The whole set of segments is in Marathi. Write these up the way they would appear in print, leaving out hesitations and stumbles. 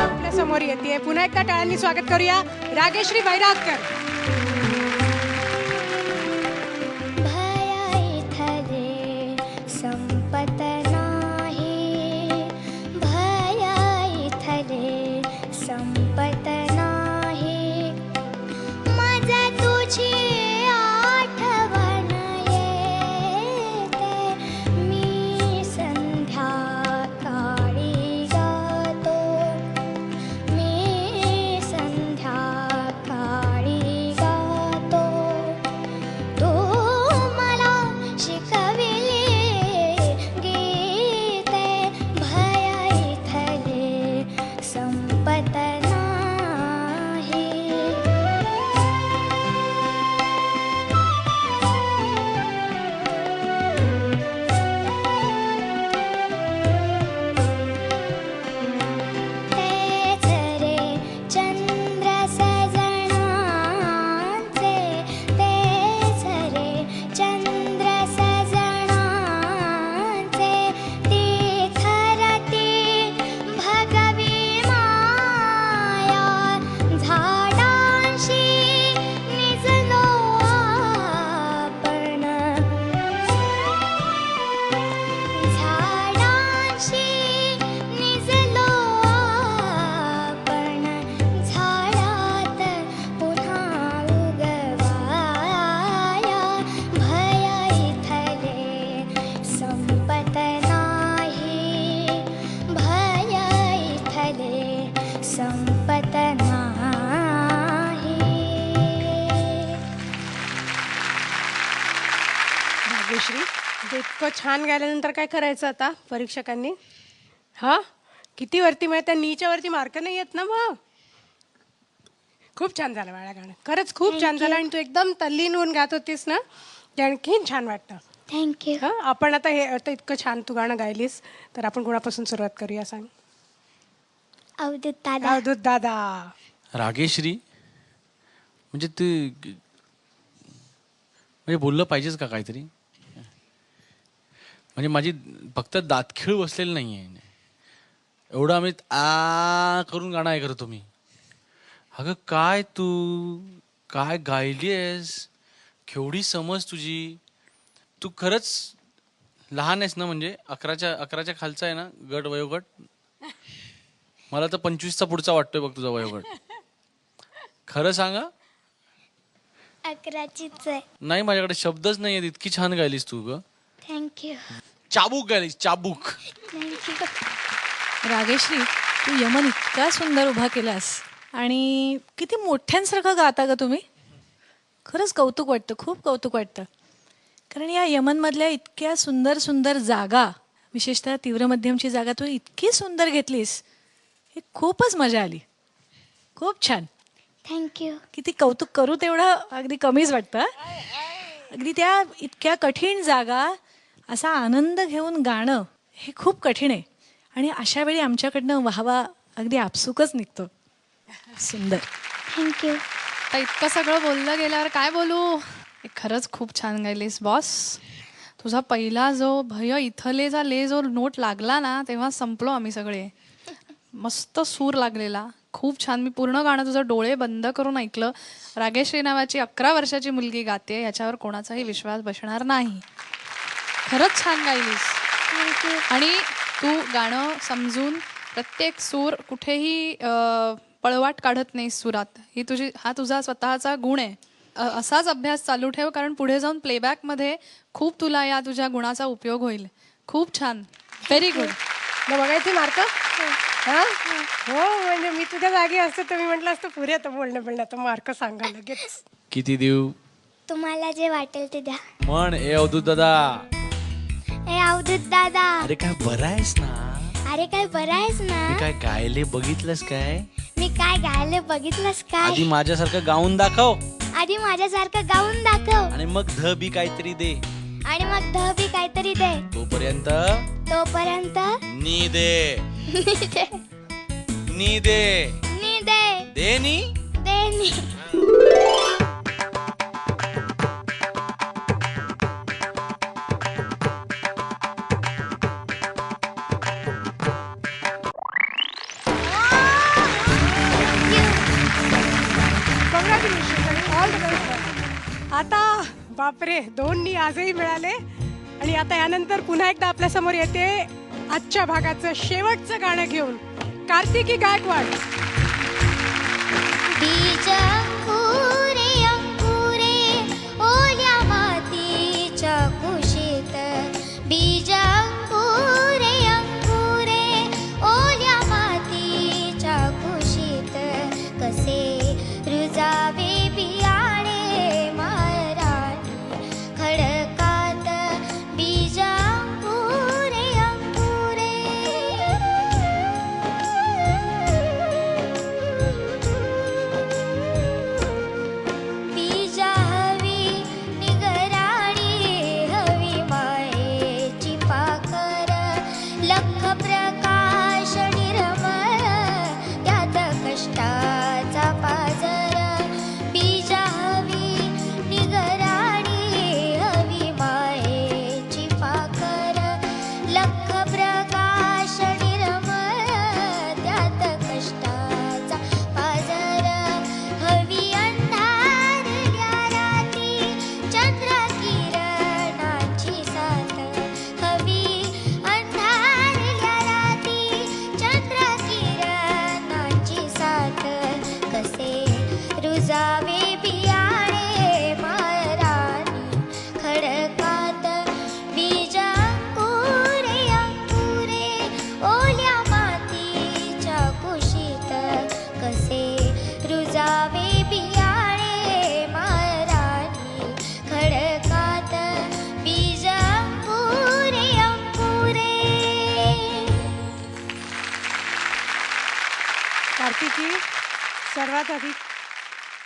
आपल्या समोर येते. पुन्हा एकदा टाळ्यांनी स्वागत करूया रागेश्री बैरागकर. इतकं छान गायल्यानंतर काय करायचं आता परीक्षकांनी? हा किती वरती मिळतं? नीच्या वरती मार्क नाही येत ना मग. खूप छान झालं बाळा गाणं, खरंच खूप छान झालं. आणि तू एकदम तल्लीन होऊन गात होतीस ना, ते आणखीन छान वाटतं. थँक्यू. हा आपण आता इतकं छान तू गाणं गायलीस तर आपण कोणापासून सुरुवात करूया सांग? अवधूत दादा. अवधूत दादा. रागेश्री म्हणजे तू म्हणजे बोललं पाहिजेच का काहीतरी? म्हणजे माझी फक्त दातखिळ बसलेली नाही आहे, एवढं आम्ही आ करून गाणं आहे करतो मी. अगं काय तू काय गायली आहेस, केवढी समज तुझी. तू खरंच लहान आहेस ना, म्हणजे 11च्या खालचा आहे ना गट वयोगट. मला तर 25चा पुढचा वाटतोय बघ तुझा वयोगट. खरं सांगा. 11चीच आहे. नाही माझ्याकडे शब्दच नाही आहेत, इतकी छान गायलीस तू ग. थँक्यू. चाबूक गायलीस, चाबूक. थँक्यू. रागेश्री, तू यमन इतका सुंदर उभा केलास आणि किती मोठ्यांसारखं गाता ग तुम्ही. खरंच कौतुक वाटतं, खूप कौतुक वाटतं. कारण या यमनमधल्या इतक्या सुंदर सुंदर जागा, विशेषतः तीव्र मध्यमची जागा तू इतकी सुंदर घेतलीस, हे खूपच मजा आली. खूप छान. थँक्यू. किती कौतुक करू तेवढं अगदी कमीच वाटतं. अगदी त्या इतक्या कठीण जागा असा आनंद घेऊन गाणं हे खूप कठीण आहे. आणि अशा वेळी आमच्याकडनं वाहवा अगदी आपसुकच निघतो. सुंदर. थँक्यू. आता इतकं सगळं बोललं गेल्यावर काय बोलू. खरंच खूप छान गायलीस बॉस. तुझा पहिला जो भय इथलेचा ले जो नोट लागला ना, तेव्हा संपलो आम्ही सगळे. मस्त सूर लागलेला, खूप छान. मी पूर्ण गाणं तुझं डोळे बंद करून ऐकलं. रागेश्री नावाची 11 वर्षाची मुलगी गाते याच्यावर कोणाचाही विश्वास बसणार नाही. खरंच छान गायलीस. थँक्यू. आणि तू गाणं समजून प्रत्येक सूर कुठेही पळवाट काढत नाहीस सुरात. हा तुझा स्वतःचा गुण आहे. असाच अभ्यास चालू ठेव, कारण पुढे जाऊन प्लेबॅकमध्ये खूप तुला या तुझ्या गुणाचा उपयोग होईल. खूप छान. Very good. मग बघायची मार्क? हा हो, म्हणजे मी तुझ्या जागी असतो तर मी म्हटलं असतं पुरे आता बोलणं आता मार्क सांगा लगेच. किती देऊ? तुम्हाला जे वाटेल ते द्या. म्हण ए अवधूत दादा. ए अवधूत दादा. अरे काय बरं आहेस ना? अरे काय बरं आहेस ना? मी काय गायले बघितलंस काय? मी काय गायले बघितलंस काय? आधी माझ्यासारखं गाऊन दाखव. आधी माझ्यासारखं गाऊन दाखव. आणि मग ध बी काहीतरी दे. आणि मग ध बी काहीतरी दे. तोपर्यंत नी दे. नी दे. नी दे. दे नी. दे नी. बापरे, 2 आजही मिळाले. आणि आता यानंतर पुन्हा एकदा आपल्या समोर येते आजच्या भागाचं शेवटचं गाणं घेऊन कार्तिकी गायकवाड. बीज अंकुरे अंकुरे ओल्या मातीच्या कुशीत, बीज अंकुरे अंकुरे ओल्या मातीच्या कुशीत, कसे रुजावे बियाणे महाराणी खडकात, बीज अंकुरे अंकुरे. बीजा हवी निगराणी हवी मायेची पाखर, लख प्रकाश निर्मळ त्यात कष्टाचा पाझर, बीजा हवी निगराणी हवी मायेची पाखर, लख प्रकाश निर्मळ त्यात कष्टाचा पाझर, हवी अंधारल्या राती चंद्र किरणाची साथ, हवी अंधारल्या राती चंद्र किरणाची साथ, कसे रुजावे बियाणे महाराणी खडकात, बीज अंकुरे अंकुरे ओल्या मातीच्या कुशीत, कसे रुजावे बियाणे महाराणी खडकात, बीज अंकुरे अंकुरे. कार्तिकी, सर्वात आधी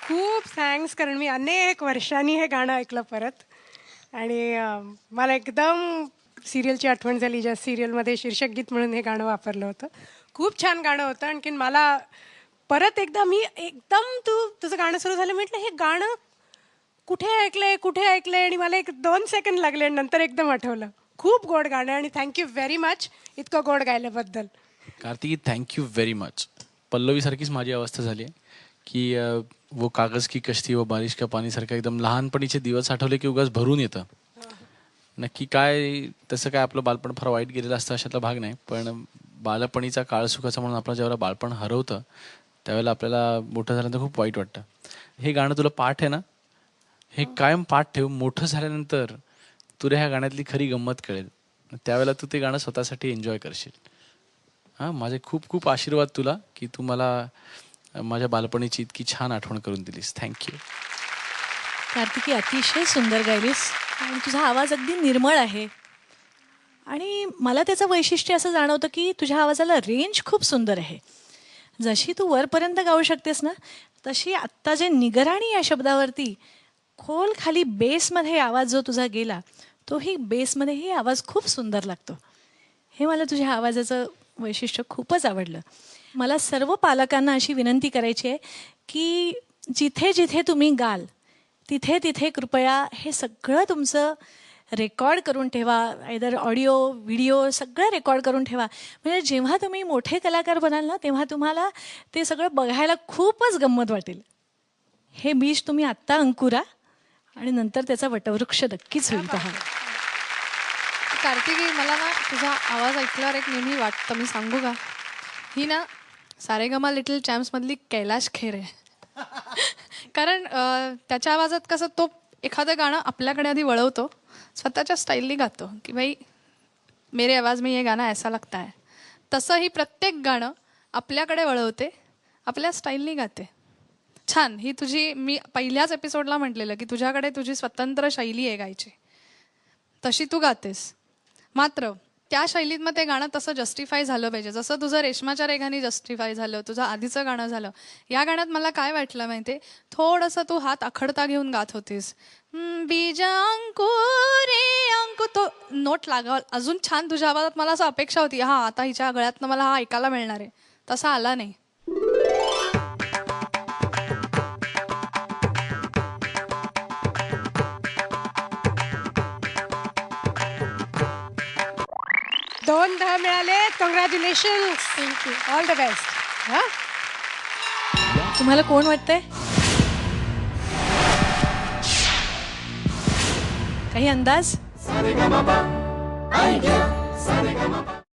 खूप थँक्स, कारण मी अनेक वर्षांनी हे गाणं ऐकलं परत. आणि मला एकदम सिरियलची आठवण झाली, ज्या सिरियलमध्ये शीर्षक गीत म्हणून हे गाणं वापरलं होतं. खूप छान गाणं होतं. आणखीन मला परत एकदा मी एकदम तुझं गाणं सुरू झालं, म्हटलं हे गाणं कुठे ऐकलंय, आणि मला 1-2 सेकंद लागले आणि नंतर एकदम आठवलं. खूप गोड गाणं आणि थँक्यू व्हेरी मच इतकं गोड गायल्याबद्दल. Kartiki, thank you very much. पल्लवीसारखीच माझी अवस्था झाली आहे की वो कागज की कश्ती व बारिश का पाणी सारखं एकदम लहानपणीचे दिवस आठवले की उगाच भरून येतं. नक्की काय, तसं काय आपलं बालपण फार वाईट गेलेलं असतं अशातला भाग नाही, पण बालपणीचा काळ सुखाचा म्हणून आपलं जेव्हा बालपण हरवतं त्यावेळेला आपल्याला मोठं झाल्यानंतर खूप वाईट वाटतं. हे गाणं तुला पाठ आहे ना, हे कायम पाठ ठेव. मोठं झाल्यानंतर तुला ह्या गाण्यातली खरी गंमत कळेल, त्यावेळेला तू ते गाणं स्वतःसाठी एन्जॉय करशील. हां, माझे खूप खूप आशीर्वाद तुला की तू मला माझ्या बालपणीची इतकी छान आठवण करून दिलीस. थँक्यू. कार्तिकी, अतिशय सुंदर गायलीस आणि तुझा आवाज अगदी निर्मळ आहे. आणि मला त्याचं वैशिष्ट्य असं जाणवतं की तुझ्या आवाजाला रेंज खूप सुंदर आहे. जशी तू वरपर्यंत गाऊ शकतेस ना, तशी आत्ता जे निगराणी या शब्दावरती खोल खाली बेसमध्ये आवाज जो तुझा गेला, तोही बेसमध्येही आवाज खूप सुंदर लागतो. हे मला तुझ्या आवाजाचं वैशिष्ट्य खूपच आवडलं. मला सर्व पालकांना अशी विनंती करायची आहे की जिथे जिथे तुम्ही गाल तिथे तिथे कृपया हे सगळं तुमचं रेकॉर्ड करून ठेवा. आयदर ऑडिओ व्हिडिओ सगळं रेकॉर्ड करून ठेवा. म्हणजे जेव्हा तुम्ही मोठे कलाकार बनाल ना, तेव्हा तुम्हाला ते सगळं बघायला खूपच गंमत वाटेल. हे बीज तुम्ही आत्ता अंकुरा आणि नंतर त्याचा वटवृक्ष नक्कीच होईल. पहा कार्तिकी, मला ना तुझा आवाज ऐकल्यावर एक नेहमी वाटतं, मी सांगू का, ही ना सारेगमा लिटिल चॅम्प्समधली कैलाश खेर आहे. कारण त्याच्या आवाजात कसं तो एखादं गाणं आपल्याकडे आधी वळवतो, स्वतःच्या स्टाईलनी गातो की भाई मेरे आवाज में ये गाणं ऐसा लगता है. तसं ही प्रत्येक गाणं आपल्याकडे वळवते, आपल्या स्टाईलनी गाते. छान. ही तुझी, मी पहिल्याच एपिसोडला म्हटलेलं की तुझ्याकडे तुझी स्वतंत्र शैली आहे गायची, तशी तू गातेस. मात्र त्या शैलीत मग ते गाणं तसं जस्टिफाय झालं पाहिजे, जसं तुझं रेशमाच्या रेघांनी जस्टिफाय झालं, तुझं आधीचं गाणं झालं. या गाण्यात मला काय वाटलं माहिती, थोडंसं तू हात आखडता घेऊन गात होतीस. बीज अंकुरे अंकु, तो नोट लागावा अजून छान तुझ्या आवाजात. मला असं अपेक्षा होती, हा आता हिच्या गळ्यातनं मला हा ऐकायला मिळणार आहे, तसा आला नाही. दोन दहा मिळाले. Congratulation. Thank you. All the best. हां, तुम्हाला कोण वाटतंय? काही अंदाज